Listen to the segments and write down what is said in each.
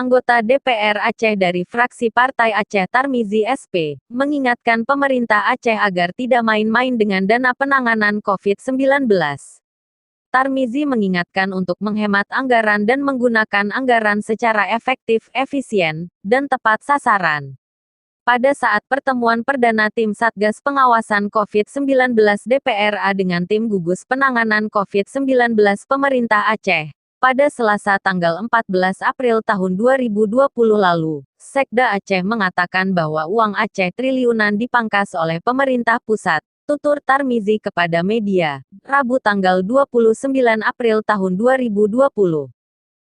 Anggota DPR Aceh dari fraksi Partai Aceh Tarmizi SP, mengingatkan pemerintah Aceh agar tidak main-main dengan dana penanganan COVID-19. Tarmizi mengingatkan untuk menghemat anggaran dan menggunakan anggaran secara efektif, efisien, dan tepat sasaran. Pada saat pertemuan perdana tim Satgas Pengawasan COVID-19 DPRA dengan tim gugus penanganan COVID-19 pemerintah Aceh, pada Selasa tanggal 14 April tahun 2020 lalu, Sekda Aceh mengatakan bahwa uang Aceh triliunan dipangkas oleh pemerintah pusat, tutur Tarmizi kepada media, Rabu tanggal 29 April tahun 2020.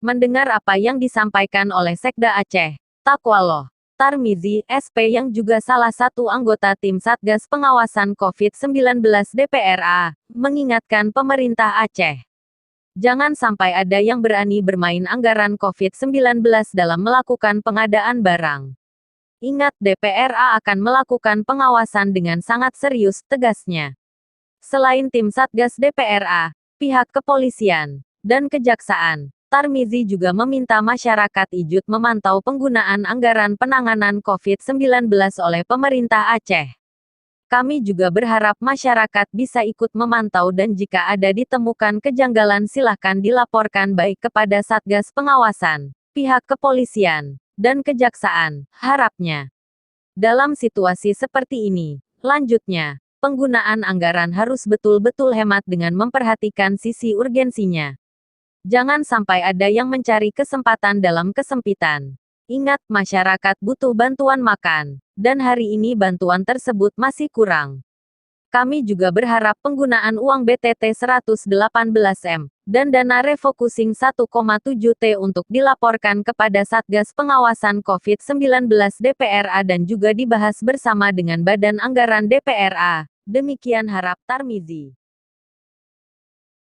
Mendengar apa yang disampaikan oleh Sekda Aceh, Takwaloh Tarmizi, SP yang juga salah satu anggota tim Satgas Pengawasan COVID-19 DPRA, mengingatkan pemerintah Aceh. Jangan sampai ada yang berani bermain anggaran COVID-19 dalam melakukan pengadaan barang. Ingat DPRA akan melakukan pengawasan dengan sangat serius, tegasnya. Selain tim Satgas DPRA, pihak kepolisian, dan kejaksaan, Tarmizi juga meminta masyarakat Ijut memantau penggunaan anggaran penanganan COVID-19 oleh pemerintah Aceh. Kami juga berharap masyarakat bisa ikut memantau dan jika ada ditemukan kejanggalan silahkan dilaporkan baik kepada Satgas Pengawasan, pihak kepolisian, dan kejaksaan, harapnya. Dalam situasi seperti ini, lanjutnya, penggunaan anggaran harus betul-betul hemat dengan memperhatikan sisi urgensinya. Jangan sampai ada yang mencari kesempatan dalam kesempitan. Ingat, masyarakat butuh bantuan makan, dan hari ini bantuan tersebut masih kurang. Kami juga berharap penggunaan uang BTT 118M, dan dana refocusing 1,7T untuk dilaporkan kepada Satgas Pengawasan COVID-19 DPRA dan juga dibahas bersama dengan Badan Anggaran DPRA. Demikian harap Tarmizi.